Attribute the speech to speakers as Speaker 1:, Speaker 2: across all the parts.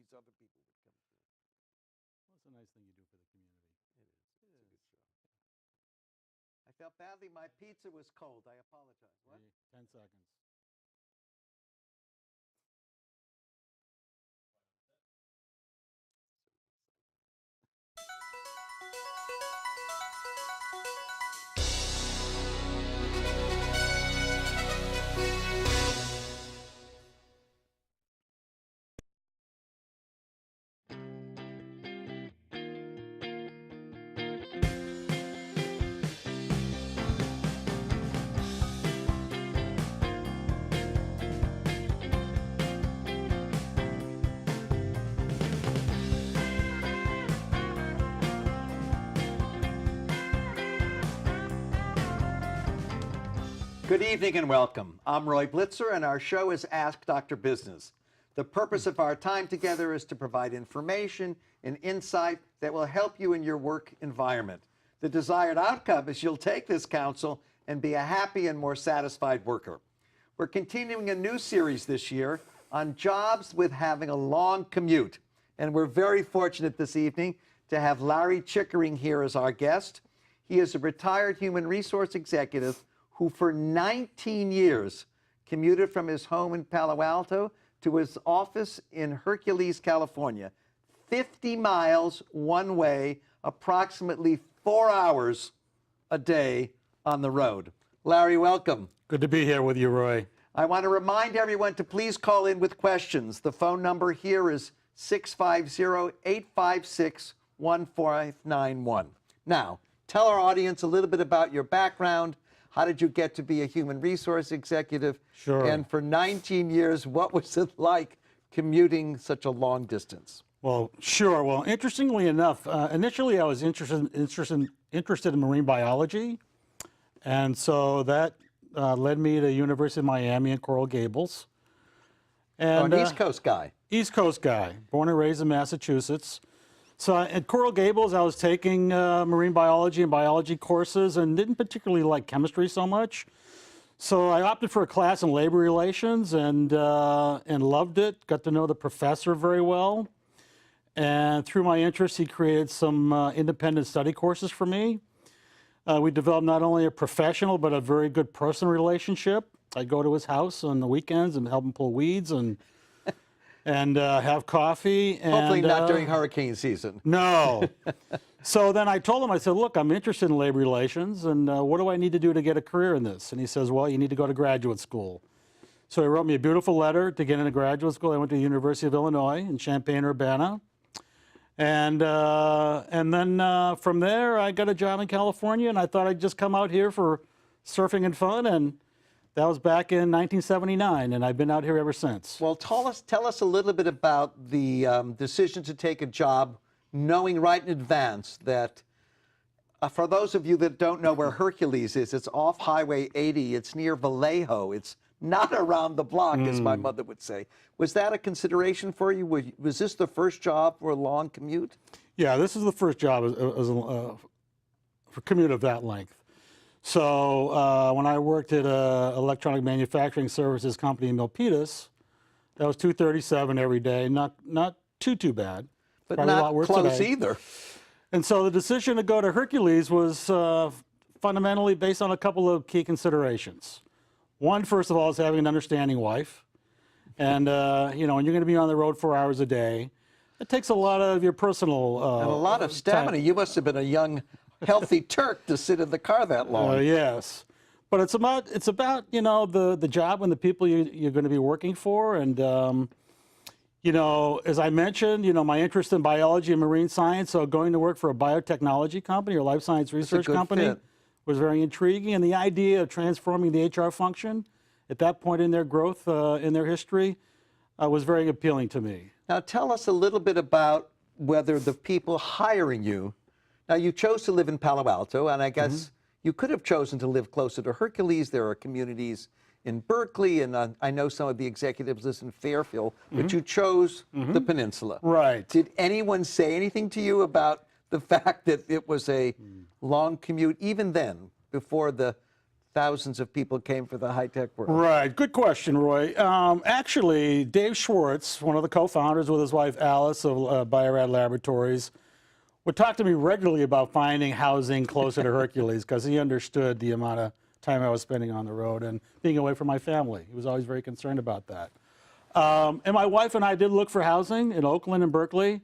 Speaker 1: these other people would come through.
Speaker 2: Well, it's a nice thing you do for the community.
Speaker 1: It is. It's a good show. I felt badly. My pizza was cold. I apologize. What?
Speaker 2: 10 seconds.
Speaker 1: Good evening and welcome. I'm Roy Blitzer, and our show is Ask Dr. Business. The purpose of our time together is to provide information and insight that will help you in your work environment. The desired outcome is you'll take this counsel and be a happy and more satisfied worker. We're continuing a new series this year on jobs with having a long commute. And we're very fortunate this evening to have Larry Chickering here as our guest. He is a retired human resource executive who for 19 years commuted from his home in Palo Alto to his office in Hercules, California. 50 miles one way, approximately 4 hours a day on the road. Larry, welcome.
Speaker 2: Good to be here with you, Roy.
Speaker 1: I want to remind everyone to please call in with questions. The phone number here is 650-856-1591. Now, tell our audience a little bit about your background. How did you get to be a human resource executive?
Speaker 2: Sure.
Speaker 1: And for 19 years, what was it like commuting such a long distance?
Speaker 2: Well, sure. Well, interestingly enough, initially I was interested in marine biology, and so that led me to University of Miami in Coral Gables. And,
Speaker 1: an East Coast guy.
Speaker 2: East Coast guy, born and raised in Massachusetts. So at Coral Gables, I was taking marine biology and biology courses and didn't particularly like chemistry so much. So I opted for a class in labor relations and loved it, got to know the professor very well. And through my interest, he created some independent study courses for me. We developed not only a professional, but a very good personal relationship. I'd go to his house on the weekends and help him pull weeds and have coffee. And,
Speaker 1: hopefully not during hurricane season.
Speaker 2: No. So then I told him, I said, look, I'm interested in labor relations, and what do I need to do to get a career in this? And he says, well, you need to go to graduate school. So he wrote me a beautiful letter to get into graduate school. I went to the University of Illinois in Champaign-Urbana. And then from there, I got a job in California, and I thought I'd just come out here for surfing and fun, and that was back in 1979, and I've been out here ever since.
Speaker 1: Well, tell us a little bit about the decision to take a job, knowing right in advance that, for those of you that don't know where Hercules is, it's off Highway 80. It's near Vallejo. It's not around the block, as my mother would say. Was that a consideration for you? Was this the first job for a long commute?
Speaker 2: Yeah, this is the first job for commute of that length. So when I worked at an electronic manufacturing services company in Milpitas, that was 237 every day. Not too bad.
Speaker 1: But
Speaker 2: probably
Speaker 1: not
Speaker 2: a lot worse
Speaker 1: close
Speaker 2: today.
Speaker 1: either.
Speaker 2: And so the decision to go to Hercules was fundamentally based on a couple of key considerations. One, first of all, is having an understanding wife. And, you know, when you're going to be on the road 4 hours a day, it takes a lot of your personal
Speaker 1: and a lot of stamina.
Speaker 2: time.
Speaker 1: You must have been a young, healthy Turk to sit in the car that long.
Speaker 2: Yes. But it's about you know, the job and the people you're going to be working for. And, you know, as I mentioned, you know, my interest in biology and marine science, so going to work for a biotechnology company or life science research company
Speaker 1: fit.
Speaker 2: was very intriguing. And the idea of transforming the HR function at that point in their growth, in their history, was very appealing to me.
Speaker 1: Now tell us a little bit about whether the people hiring you, now you chose to live in Palo Alto, and I guess you could have chosen to live closer to Hercules. There are communities in Berkeley, and I know some of the executives live in Fairfield, but you chose the peninsula.
Speaker 2: Right.
Speaker 1: Did anyone say anything to you about the fact that it was a long commute, even then, before the thousands of people came for the high-tech world?
Speaker 2: Right. Good question, Roy. Actually, Dave Schwartz, one of the co-founders with his wife Alice of Bio-Rad Laboratories, would talk to me regularly about finding housing closer to Hercules because he understood the amount of time I was spending on the road and being away from my family. He was always very concerned about that. And my wife and I did look for housing in Oakland and Berkeley.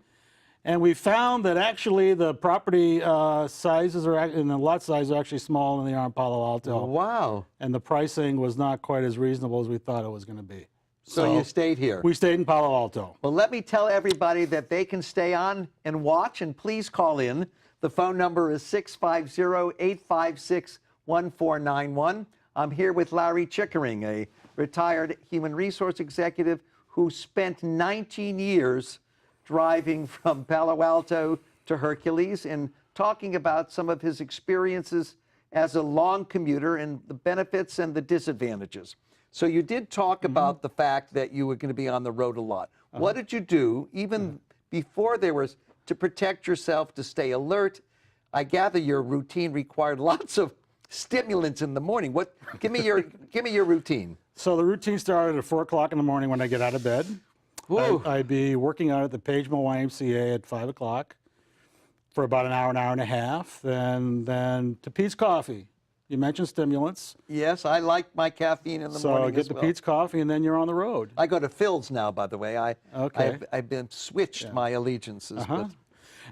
Speaker 2: And we found that actually the property sizes and the lot sizes are actually smaller than they are in Palo Alto.
Speaker 1: Wow.
Speaker 2: And the pricing was not quite as reasonable as we thought it was going to be.
Speaker 1: So you stayed here?
Speaker 2: We stayed in Palo Alto.
Speaker 1: Well, let me tell everybody that they can stay on and watch, and please call in. The phone number is 650-856-1491. I'm here with Larry Chickering, a retired human resource executive who spent 19 years driving from Palo Alto to Hercules and talking about some of his experiences as a long commuter and the benefits and the disadvantages. So you did talk about the fact that you were going to be on the road a lot. What did you do, even before there was, to protect yourself, to stay alert? I gather your routine required lots of stimulants in the morning. Give me your routine.
Speaker 2: So the routine started at 4 o'clock in the morning when I get out of bed. I'd be working out at the Pageville YMCA at 5 o'clock for about an hour and a half. Then to Pete's Coffee. You mentioned stimulants.
Speaker 1: Yes, I like my caffeine in the morning.
Speaker 2: So get the Pete's Coffee and then you're on the road.
Speaker 1: I go to Phil's now, by the way.
Speaker 2: Okay.
Speaker 1: I've been switched my allegiances. But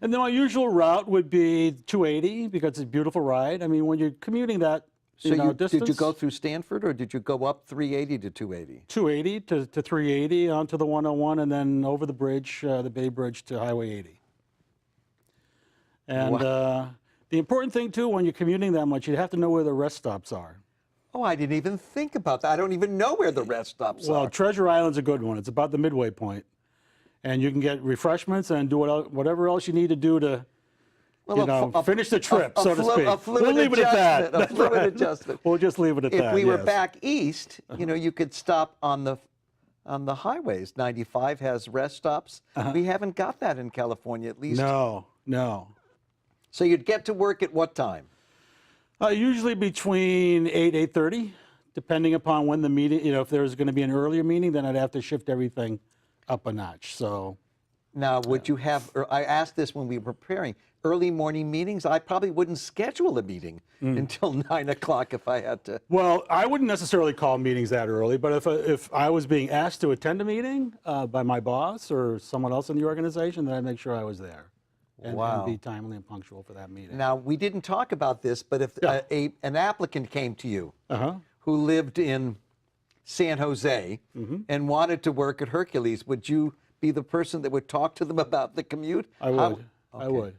Speaker 2: And then my usual route would be 280 because it's a beautiful ride. I mean, when you're commuting that distance.
Speaker 1: Did you go through Stanford or did you go up 380 to 280?
Speaker 2: 280 to 380 onto the 101 and then over the bridge, the Bay Bridge to Highway 80. And the important thing too, when you're commuting that much, you have to know where the rest stops are.
Speaker 1: Oh, I didn't even think about that. I don't even know where the rest stops are.
Speaker 2: Well, Treasure Island's a good one. It's about the midway point. And you can get refreshments and do whatever else you need to do to finish the trip, so to speak.
Speaker 1: We'll
Speaker 2: leave it at that.
Speaker 1: A fluid adjustment.
Speaker 2: We'll just leave it at that.
Speaker 1: If we were back east, you could stop on the highways. 95 has rest stops. We haven't got that in California, at least.
Speaker 2: No.
Speaker 1: So you'd get to work at what time?
Speaker 2: Usually between 8:30, depending upon when the meeting. If there's going to be an earlier meeting, then I'd have to shift everything up a notch. So.
Speaker 1: Now, would you have? I asked this when we were preparing. Early morning meetings, I probably wouldn't schedule a meeting until 9 o'clock if I had to.
Speaker 2: Well, I wouldn't necessarily call meetings that early, but if I was being asked to attend a meeting by my boss or someone else in the organization, then I'd make sure I was there and be timely and punctual for that meeting.
Speaker 1: Now, we didn't talk about this, but if an applicant came to you who lived in San Jose and wanted to work at Hercules, would you be the person that would talk to them about the commute?
Speaker 2: I would. I would.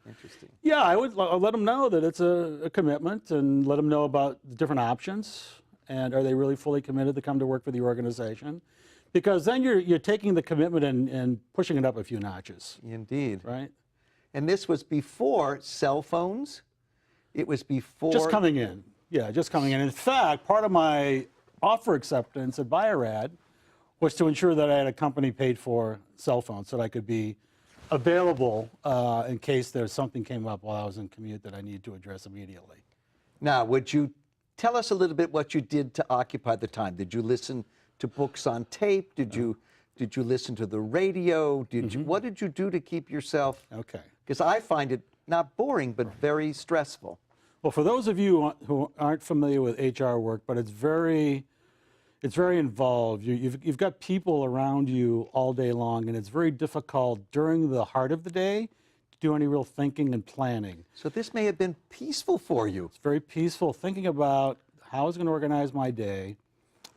Speaker 1: Interesting.
Speaker 2: Yeah, I would let them know that it's a commitment and let them know about the different options and are they really fully committed to come to work for the organization? Because then you're taking the commitment and pushing it up a few notches.
Speaker 1: Indeed.
Speaker 2: Right?
Speaker 1: And this was before cell phones? It was before...
Speaker 2: Just coming in. Yeah, just coming in. In fact, part of my offer acceptance at Bio-Rad was to ensure that I had a company paid for cell phone so that I could be available in case there's something came up while I was in commute that I needed to address immediately.
Speaker 1: Now, would you tell us a little bit what you did to occupy the time? Did you listen to books on tape? Did you listen to the radio? What did you do to keep yourself?
Speaker 2: Okay.
Speaker 1: Because I find it not boring, but very stressful.
Speaker 2: Well, for those of you who aren't familiar with HR work, but it's very involved. You've got people around you all day long, and it's very difficult during the heart of the day to do any real thinking and planning.
Speaker 1: So this may have been peaceful for you.
Speaker 2: It's very peaceful, thinking about how I was going to organize my day,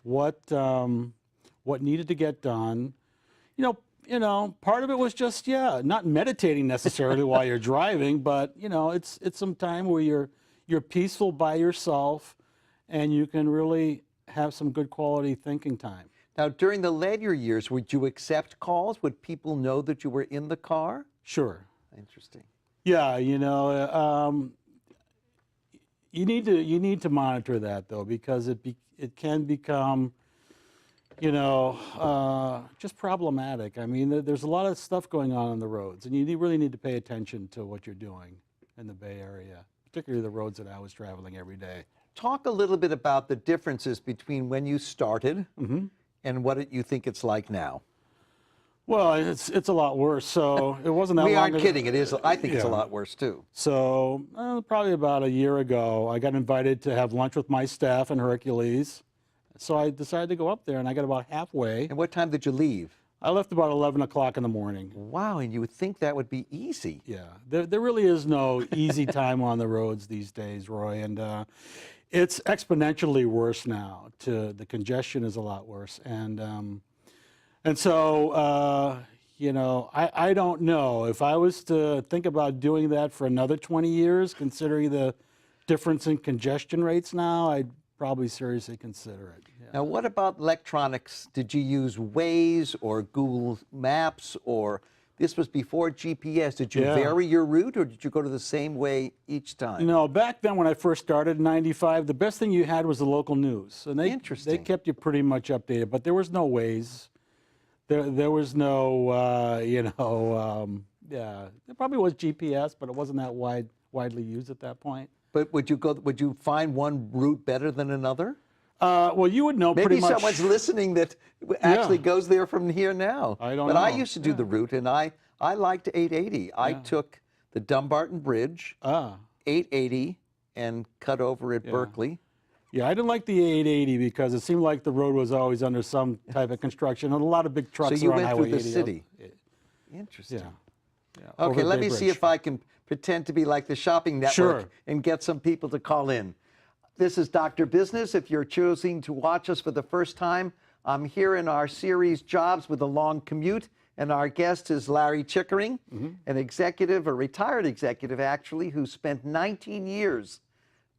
Speaker 2: what needed to get done. Part of it was just, not meditating necessarily while you're driving, but, it's some time where you're peaceful by yourself, and you can really have some good quality thinking time.
Speaker 1: Now, during the later years, would you accept calls? Would people know that you were in the car?
Speaker 2: Sure.
Speaker 1: Interesting.
Speaker 2: Yeah, you need to monitor that though, because it can become, just problematic. I mean, there's a lot of stuff going on the roads, and you really need to pay attention to what you're doing in the Bay Area, particularly the roads that I was traveling every day.
Speaker 1: Talk a little bit about the differences between when you started and what you think it's like now.
Speaker 2: Well, it's a lot worse. So it wasn't that
Speaker 1: We
Speaker 2: long
Speaker 1: aren't
Speaker 2: ago.
Speaker 1: kidding. It is. I think it's a
Speaker 2: Yeah.
Speaker 1: lot worse too.
Speaker 2: So probably about a year ago, I got invited to have lunch with my staff in Hercules. So I decided to go up there, and I got about halfway.
Speaker 1: And what time did you leave?
Speaker 2: I left about 11 o'clock in the morning.
Speaker 1: Wow, and you would think that would be easy.
Speaker 2: Yeah, there really is no easy time on the roads these days, Roy, and it's exponentially worse now. The congestion is a lot worse, and so you know, I don't know if I was to think about doing that for another 20 years, considering the difference in congestion rates now, I'd probably seriously consider it. Yeah.
Speaker 1: Now, what about electronics? Did you use Waze or Google Maps, or this was before GPS? Did you
Speaker 2: Yeah.
Speaker 1: vary your route, or did you go to the same way each time?
Speaker 2: No, back then when I first started in '95, the best thing you had was the local news, and they
Speaker 1: Interesting.
Speaker 2: kept you pretty much updated. But there was no Waze. There was no yeah. There probably was GPS, but it wasn't that widely used at that point.
Speaker 1: But would you find one route better than another?
Speaker 2: Well, you would know
Speaker 1: Maybe
Speaker 2: pretty much.
Speaker 1: someone's listening that actually goes there from here now.
Speaker 2: I don't
Speaker 1: But I
Speaker 2: know.
Speaker 1: used to do the route, and I liked 880. I took the Dumbarton Bridge, 880, and cut over at Berkeley.
Speaker 2: Yeah, I didn't like the 880 because it seemed like the road was always under some type of construction, and a lot of big trucks
Speaker 1: So you
Speaker 2: are on
Speaker 1: went
Speaker 2: Highway
Speaker 1: through the
Speaker 2: 80.
Speaker 1: city. Interesting.
Speaker 2: Yeah.
Speaker 1: Okay,
Speaker 2: over
Speaker 1: let
Speaker 2: Bay
Speaker 1: me see
Speaker 2: Bridge.
Speaker 1: if I can pretend to be like the shopping network
Speaker 2: Sure.
Speaker 1: and get some people to call in. This is Dr. Business. If you're choosing to watch us for the first time, I'm here in our series Jobs with a Long Commute, and our guest is Larry Chickering, an executive, a retired executive actually, who spent 19 years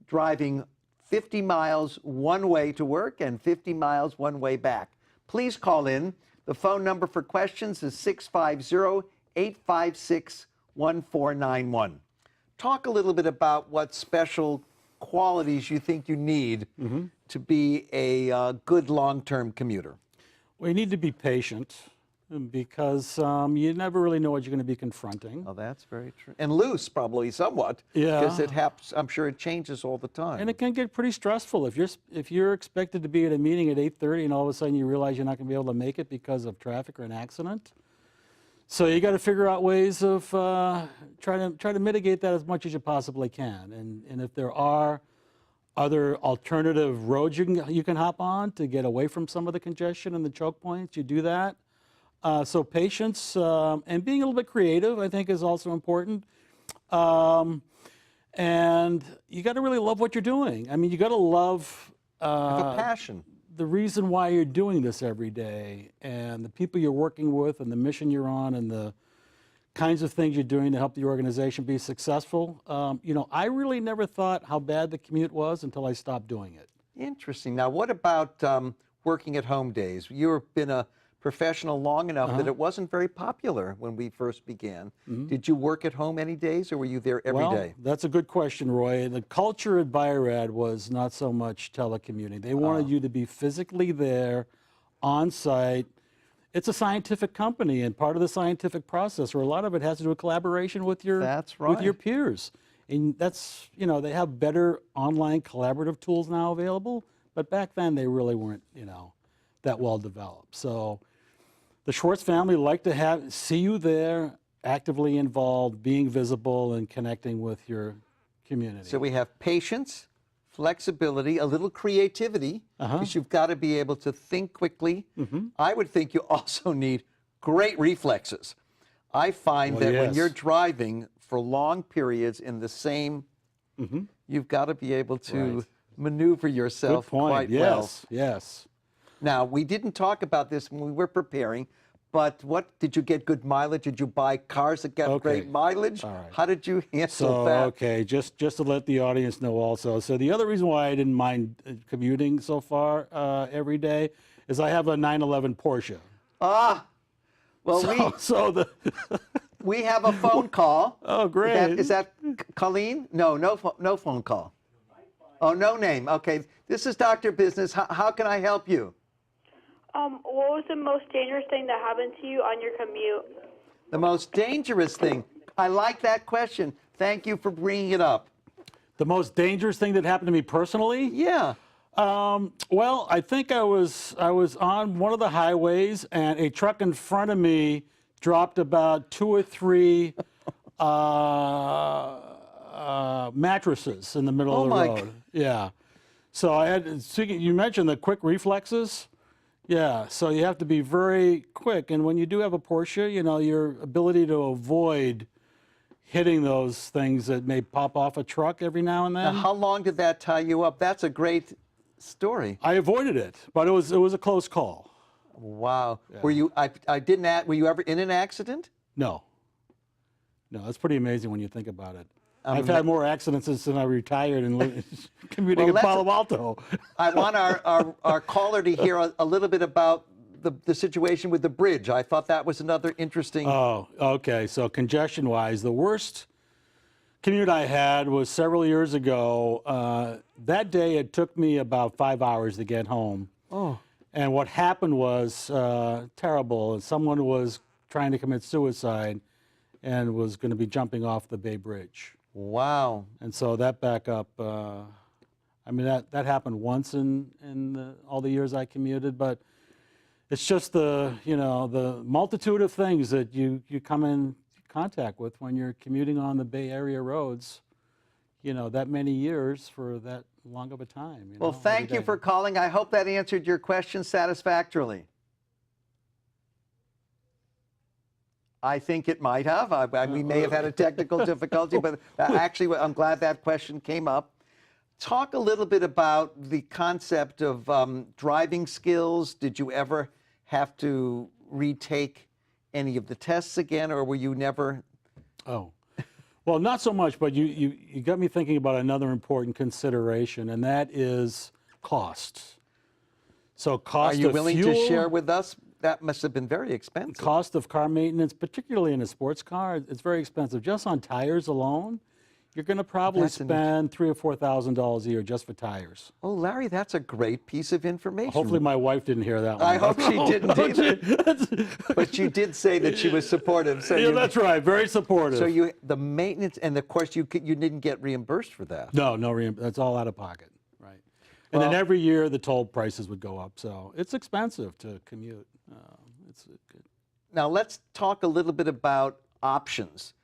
Speaker 1: driving 50 miles one way to work and 50 miles one way back. Please call in. The phone number for questions is 650-856-1491. Talk a little bit about what special qualities you think you need to be a good long-term commuter.
Speaker 2: Well, you need to be patient because you never really know what you're going to be confronting.
Speaker 1: Oh, that's very true. And loose, probably somewhat.
Speaker 2: Yeah.
Speaker 1: Because it happens. I'm sure it changes all the time.
Speaker 2: And it can get pretty stressful if you're expected to be at a meeting at 8:30 and all of a sudden you realize you're not going to be able to make it because of traffic or an accident. So you got to figure out ways of try to mitigate that as much as you possibly can. And if there are other alternative roads you can hop on to get away from some of the congestion and the choke points, you do that. So patience and being a little bit creative, I think, is also important. And you got to really love what you're doing. I mean, you got to love
Speaker 1: Have a passion.
Speaker 2: the reason why you're doing this every day, and the people you're working with, and the mission you're on, and the kinds of things you're doing to help the organization be successful. You know, I really never thought how bad the commute was until I stopped doing it.
Speaker 1: Interesting. Now, what about working at home days? You've been a professional long enough that it wasn't very popular when we first began. Did you work at home any days, or were you there every day?
Speaker 2: Well, that's a good question, Roy. The culture at Bio-Rad was not so much telecommuting. They wanted you to be physically there, on site. It's a scientific company, and part of the scientific process, or a lot of it, has to do with collaboration with your
Speaker 1: That's
Speaker 2: with your
Speaker 1: right.
Speaker 2: peers. And that's, you know, they have better online collaborative tools now available, but back then they really weren't, you know, that well developed. So the Schwartz family liked to see you there, actively involved, being visible, and connecting with your community.
Speaker 1: So we have patience, flexibility, a little creativity, because you've got to be able to think quickly. I would think you also need great reflexes. I find that when
Speaker 2: yes.
Speaker 1: you're driving for long periods in the same, you've got to be able to maneuver yourself
Speaker 2: Good point.
Speaker 1: quite well.
Speaker 2: Yes, yes.
Speaker 1: Now, we didn't talk about this when we were preparing, but what did you get good mileage? Did you buy cars that get great mileage?
Speaker 2: All right.
Speaker 1: How did you handle
Speaker 2: So,
Speaker 1: that?
Speaker 2: okay, just to let the audience know also. So the other reason why I didn't mind commuting so far every day is I have a 911 Porsche.
Speaker 1: Ah, well, we have a phone call.
Speaker 2: Oh, great.
Speaker 1: Is that Colleen? No phone call. Oh, no name. Okay, this is Dr. Business. How can I help you?
Speaker 3: What was the most dangerous thing that happened to you on your commute?
Speaker 1: The most dangerous thing. I like that question. Thank you for bringing it up.
Speaker 2: The most dangerous thing that happened to me personally?
Speaker 1: Yeah.
Speaker 2: Well, I think I was on one of the highways, and a truck in front of me dropped about 2 or 3 mattresses in the middle of the
Speaker 1: my
Speaker 2: road. Yeah. So I had. You mentioned the quick reflexes. Yeah. So you have to be very quick, and when you do have a Porsche, you know, your ability to avoid hitting those things that may pop off a truck every now and
Speaker 1: Now,
Speaker 2: then.
Speaker 1: how long did that tie you up? That's a great story.
Speaker 2: I avoided it, but it was a close call.
Speaker 1: Wow. Were you? I didn't. Were you ever in an accident?
Speaker 2: No. No, that's pretty amazing when you think about it. I've had more accidents since I retired and commuting in Palo Alto.
Speaker 1: I want our caller to hear a little bit about the situation with the bridge. I thought that was another interesting.
Speaker 2: Oh, okay. So congestion-wise, the worst commute I had was several years ago. That day, it took me about 5 hours to get home.
Speaker 1: Oh.
Speaker 2: And what happened was terrible. Someone was trying to commit suicide and was going to be jumping off the Bay Bridge.
Speaker 1: Wow.
Speaker 2: And so that backup, I mean, that happened once in all the years I commuted, but it's just the multitude of things that you come in contact with when you're commuting on the Bay Area roads, that many years for that long of a time.
Speaker 1: Well, thank you for calling. I hope that answered your question satisfactorily. I think it might have. We may have had a technical difficulty, but actually, I'm glad that question came up. Talk a little bit about the concept of driving skills. Did you ever have to retake any of the tests again, or were you never?
Speaker 2: Oh, well, not so much, but you got me thinking about another important consideration, and that is cost. So cost of fuel.
Speaker 1: Are you willing to share with us? That must have been very expensive.
Speaker 2: Cost of car maintenance, particularly in a sports car, it's very expensive. Just on tires alone, you're going to probably spend $3,000 or $4,000 a year just for tires.
Speaker 1: Oh, Larry, that's a great piece of information.
Speaker 2: Hopefully my wife didn't hear that one.
Speaker 1: I hope she didn't either. But you did say that she was supportive. So
Speaker 2: yeah, that's right. Very supportive.
Speaker 1: So the maintenance, and of course you didn't get reimbursed for that.
Speaker 2: No, that's all out of pocket, right? And then every year the toll prices would go up, so it's expensive to commute. It's good.
Speaker 1: Now let's talk a little bit about options.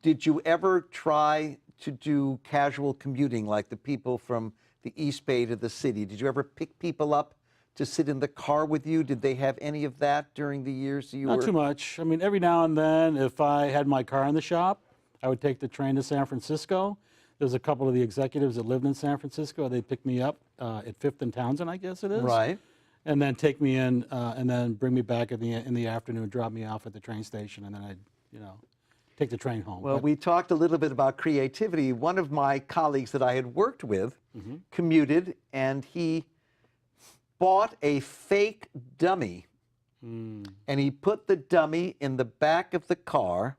Speaker 1: Did you ever try to do casual commuting like the people from the East Bay to the city? Did you ever pick people up to sit in the car with you? Did they have any of that during the years you were?
Speaker 2: Not too much. I mean, every now and then, if I had my car in the shop, I would take the train to San Francisco. There's a couple of the executives that lived in San Francisco. They'd pick me up at 5th and Townsend, I guess it is.
Speaker 1: Right.
Speaker 2: And then take me in, and then bring me back in the afternoon, drop me off at the train station, and then I'd, take the train home.
Speaker 1: Well, we talked a little bit about creativity. One of my colleagues that I had worked with commuted, and he bought a fake dummy, and he put the dummy in the back of the car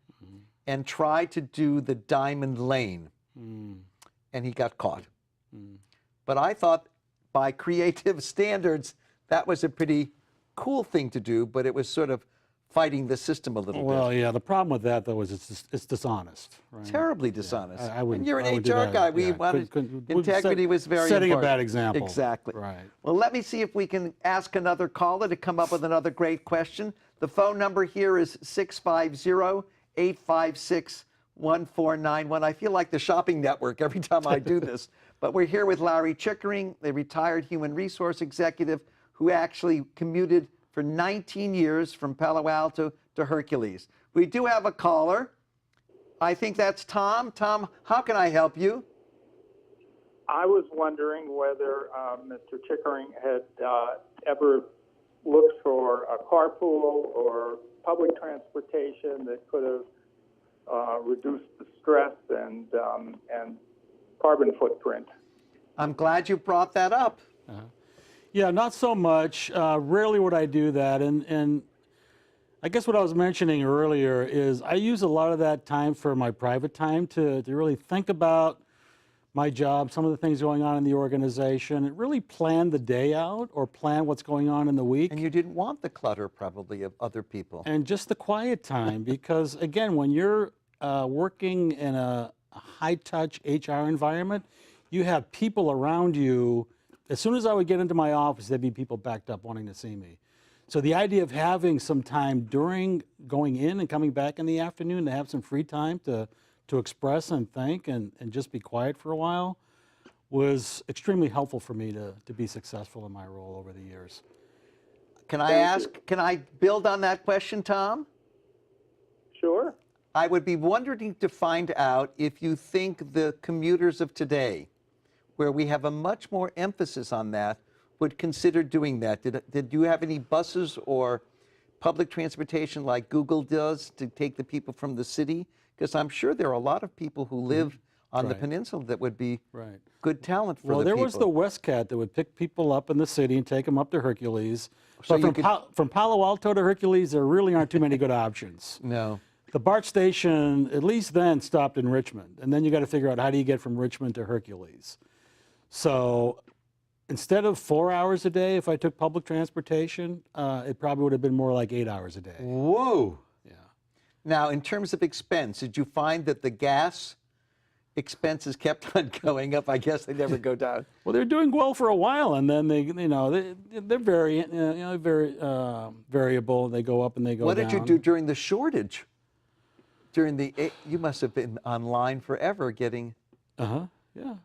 Speaker 1: and tried to do the diamond lane, and he got caught. But I thought, by creative standards, that was a pretty cool thing to do, but it was sort of fighting the system a little bit.
Speaker 2: Well, yeah, the problem with that, though, is it's dishonest. Right?
Speaker 1: Terribly dishonest.
Speaker 2: I wouldn't.
Speaker 1: And you're an
Speaker 2: I wouldn't do
Speaker 1: HR
Speaker 2: that.
Speaker 1: guy. We
Speaker 2: Yeah,
Speaker 1: wanted,
Speaker 2: couldn't-
Speaker 1: integrity was very
Speaker 2: setting
Speaker 1: important.
Speaker 2: a bad example.
Speaker 1: Exactly.
Speaker 2: Right.
Speaker 1: Well, let me see if we can ask another caller to come up with another great question. The phone number here is 650-856-1491. I feel like the shopping network every time I do this. But we're here with Larry Chickering, a retired human resource executive who actually commuted for 19 years from Palo Alto to Hercules. We do have a caller. I think that's Tom. Tom, how can I help you?
Speaker 4: I was wondering whether Mr. Chickering had ever looked for a carpool or public transportation that could have reduced the stress and carbon footprint.
Speaker 1: I'm glad you brought that up.
Speaker 2: Yeah, not so much. Rarely would I do that. And I guess what I was mentioning earlier is I use a lot of that time for my private time to really think about my job, some of the things going on in the organization, and really plan the day out or plan what's going on in the week.
Speaker 1: And you didn't want the clutter, probably, of other people.
Speaker 2: And just the quiet time, because, again, when you're working in a a high-touch HR environment, you have people around you. As soon as I would get into my office, there'd be people backed up wanting to see me. So the idea of having some time during going in and coming back in the afternoon to have some free time to express and think and just be quiet for a while was extremely helpful for me to be successful in my role over the years.
Speaker 1: Can I build on that question, Tom?
Speaker 4: Sure.
Speaker 1: I would be wondering to find out if you think the commuters of today, where we have a much more emphasis on that, would consider doing that. Did you have any buses or public transportation like Google does to take the people from the city? Because I'm sure there are a lot of people who live on the peninsula that would be good talent for the people.
Speaker 2: Well, there was the WestCat that would pick people up in the city and take them up to Hercules.
Speaker 1: So
Speaker 2: But from Palo Alto to Hercules, there really aren't too many good options.
Speaker 1: No.
Speaker 2: The BART station, at least then, stopped in Richmond. And then you got to figure out how do you get from Richmond to Hercules. So instead of 4 hours a day, if I took public transportation, it probably would have been more like 8 hours a day.
Speaker 1: Whoa.
Speaker 2: Yeah.
Speaker 1: Now, in terms of expense, did you find that the gas expenses kept on going up? I guess they never go down.
Speaker 2: Well, they're doing well for a while, and then they're very variable. They go up and they go down.
Speaker 1: What did you do during the shortage? You must have been online forever getting.
Speaker 2: Yeah.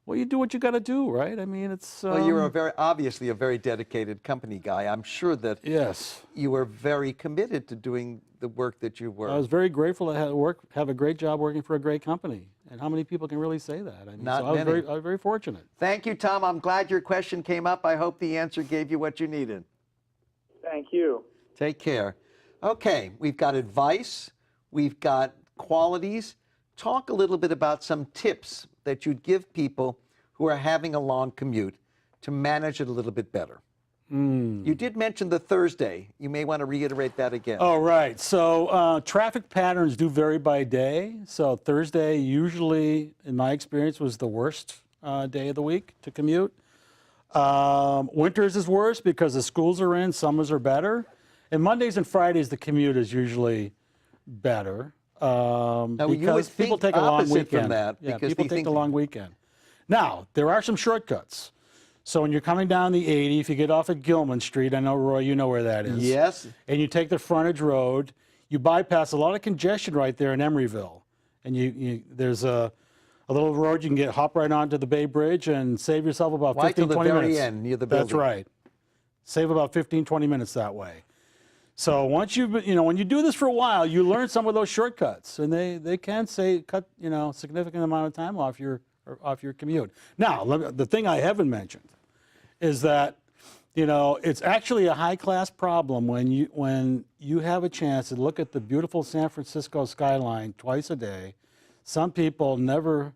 Speaker 2: Well, you do what you got to do, right? I mean, it's.
Speaker 1: Well, you're obviously a very dedicated company guy. I'm sure that.
Speaker 2: Yes.
Speaker 1: You were very committed to doing the work that you were.
Speaker 2: I was very grateful to have a great job working for a great company. And how many people can really say that? I mean,
Speaker 1: Not
Speaker 2: so
Speaker 1: many.
Speaker 2: I was very fortunate.
Speaker 1: Thank you, Tom. I'm glad your question came up. I hope the answer gave you what you needed.
Speaker 4: Thank you.
Speaker 1: Take care. Okay, we've got advice. We've got qualities. Talk a little bit about some tips that you'd give people who are having a long commute to manage it a little bit better. You did mention the Thursday. You may want to reiterate that again.
Speaker 2: Oh, right. So traffic patterns do vary by day. So Thursday usually, in my experience, was the worst day of the week to commute. Winters is worse because the schools are in, summers are better. And Mondays and Fridays, the commute is usually better because people take a long weekend.
Speaker 1: From that,
Speaker 2: yeah,
Speaker 1: because
Speaker 2: people take a long weekend. Now, there are some shortcuts. So when you're coming down the 80, if you get off at Gilman Street, I know, Roy, you know where that is.
Speaker 1: Yes.
Speaker 2: And you take the frontage road, you bypass a lot of congestion right there in Emeryville. And there's a little road you can hop right onto the Bay Bridge and save yourself about 15, 20 minutes.
Speaker 1: Right to the very end, near the building.
Speaker 2: That's right. Save about 15, 20 minutes that way. So once when you do this for a while, you learn some of those shortcuts, and they can cut significant amount of time off your commute. Now, the thing I haven't mentioned is that it's actually a high-class problem when you have a chance to look at the beautiful San Francisco skyline twice a day. Some people never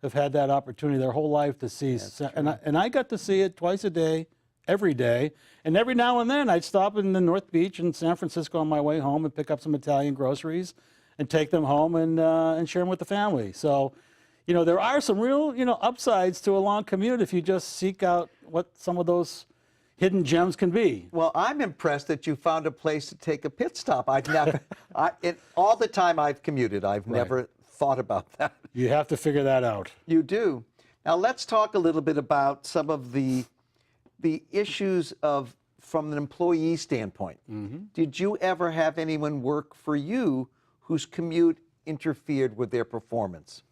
Speaker 2: have had that opportunity their whole life to see, and I got to see it twice a day, every day, and every now and then I'd stop in the North Beach in San Francisco on my way home and pick up some Italian groceries and take them home and share them with the family. So, there are some real, upsides to a long commute if you just seek out what some of those hidden gems can be.
Speaker 1: Well, I'm impressed that you found a place to take a pit stop. I've never, all the time I've commuted, I've never thought about that.
Speaker 2: You have to figure that out.
Speaker 1: You do. Now let's talk a little bit about some of the issues from an employee standpoint. Did you ever have anyone work for you whose commute interfered with their performance?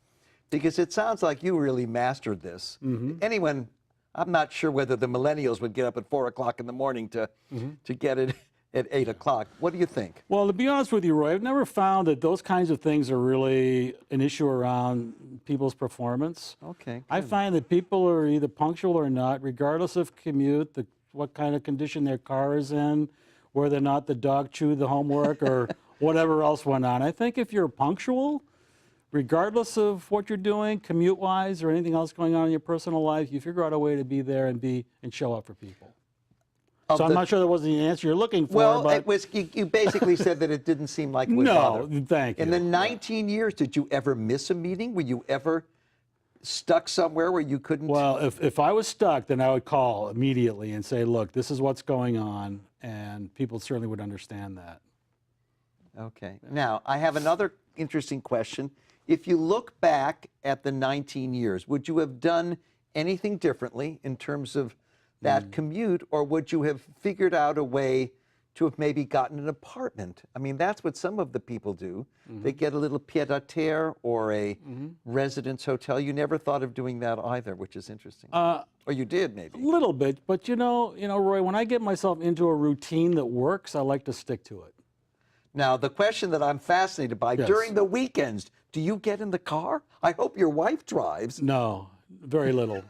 Speaker 1: Because it sounds like you really mastered this. Anyone, I'm not sure whether the millennials would get up at 4 o'clock in the morning to get it at 8 o'clock. What do you think?
Speaker 2: Well, to be honest with you, Roy, I've never found that those kinds of things are really an issue around people's performance.
Speaker 1: Okay.
Speaker 2: I find that people are either punctual or not, regardless of commute, what kind of condition their car is in, whether or not the dog chewed the homework or whatever else went on. I think if you're punctual, regardless of what you're doing, commute-wise or anything else going on in your personal life, you figure out a way to be there and show up for people. So I'm not sure that wasn't the answer you're looking for.
Speaker 1: Well,
Speaker 2: but
Speaker 1: it was. You basically said that it didn't seem like it would bother.
Speaker 2: No, thank you.
Speaker 1: In the 19 years, did you ever miss a meeting? Were you ever stuck somewhere where you couldn't?
Speaker 2: Well, if I was stuck, then I would call immediately and say, look, this is what's going on, and people certainly would understand that.
Speaker 1: Okay. Now, I have another interesting question. If you look back at the 19 years, would you have done anything differently in terms of that commute, or would you have figured out a way to have maybe gotten an apartment? I mean, that's what some of the people do. They get a little pied-à-terre or a residence hotel. You never thought of doing that either, which is interesting. Or you did, maybe.
Speaker 2: A little bit, but Roy, when I get myself into a routine that works, I like to stick to it.
Speaker 1: Now, the question that I'm fascinated by,
Speaker 2: Yes.
Speaker 1: during the weekends, do you get in the car? I hope your wife drives.
Speaker 2: No, very little.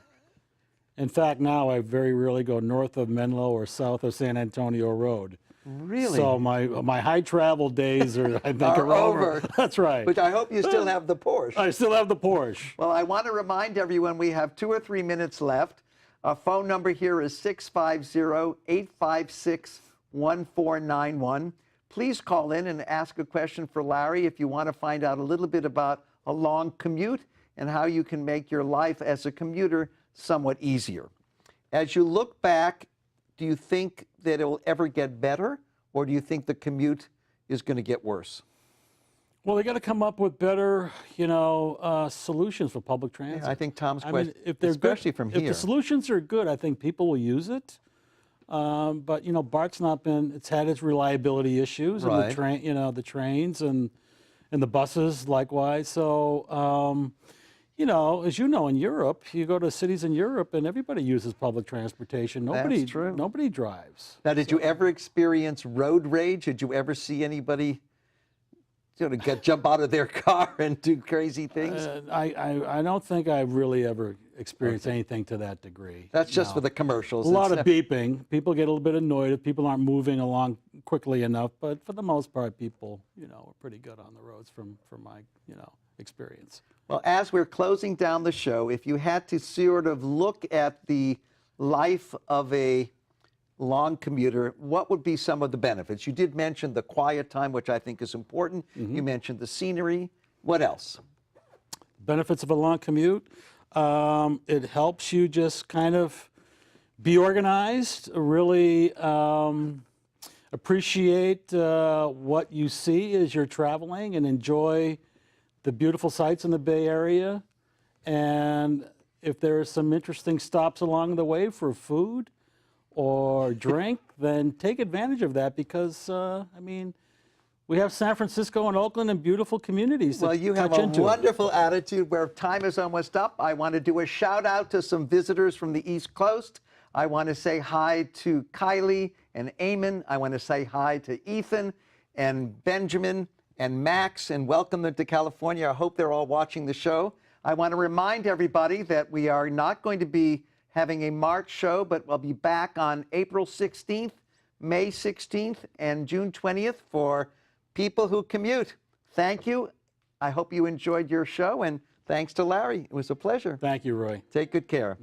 Speaker 2: In fact, now I very rarely go north of Menlo or south of San Antonio Road.
Speaker 1: Really?
Speaker 2: So my high travel days are, I think,
Speaker 1: Are over.
Speaker 2: That's right.
Speaker 1: But I hope you still have the Porsche.
Speaker 2: I still have the Porsche.
Speaker 1: Well, I want to remind everyone we have 2 or 3 minutes left. Our phone number here is 650-856-1491. Please call in and ask a question for Larry if you want to find out a little bit about a long commute and how you can make your life as a commuter somewhat easier. As you look back, do you think that it will ever get better, or do you think the commute is going to get worse?
Speaker 2: Well, they got to come up with better, solutions for public transit.
Speaker 1: I think Tom's
Speaker 2: I
Speaker 1: question,
Speaker 2: mean, if they're
Speaker 1: especially
Speaker 2: good,
Speaker 1: from
Speaker 2: if
Speaker 1: here.
Speaker 2: the solutions are good, I think people will use it. But BART's it's had its reliability issues, and
Speaker 1: Right.
Speaker 2: the the trains and the buses likewise. So, as you know, in Europe, you go to cities in Europe, and everybody uses public transportation.
Speaker 1: That's true.
Speaker 2: Nobody drives.
Speaker 1: Now, did you ever experience road rage? Did you ever see anybody jump out of their car and do crazy things?
Speaker 2: I don't think I've really ever experienced anything to that degree.
Speaker 1: That's just
Speaker 2: no.
Speaker 1: for the commercials.
Speaker 2: A lot
Speaker 1: It's
Speaker 2: of beeping. People get a little bit annoyed if people aren't moving along quickly enough, but for the most part, people, are pretty good on the roads from my, experience.
Speaker 1: Well, as we're closing down the show, if you had to sort of look at the life of a long commuter, what would be some of the benefits? You did mention the quiet time, which I think is important. You mentioned the scenery. What else?
Speaker 2: Benefits of a long commute. It helps you just kind of be organized, really appreciate what you see as you're traveling and enjoy the beautiful sights in the Bay Area. And if there are some interesting stops along the way for food or drink, then take advantage of that because, we have San Francisco and Oakland and beautiful communities that
Speaker 1: Well, you have
Speaker 2: touch
Speaker 1: a
Speaker 2: into it.
Speaker 1: wonderful attitude. Where time is almost up, I want to do a shout out to some visitors from the East Coast. I want to say hi to Kylie and Eamon. I want to say hi to Ethan and Benjamin and Max and welcome them to California. I hope they're all watching the show. I want to remind everybody that we are not going to be having a March show, but we'll be back on April 16th, May 16th, and June 20th for People Who Commute. Thank you. I hope you enjoyed your show, and thanks to Larry. It was a pleasure.
Speaker 2: Thank you, Roy.
Speaker 1: Take good care.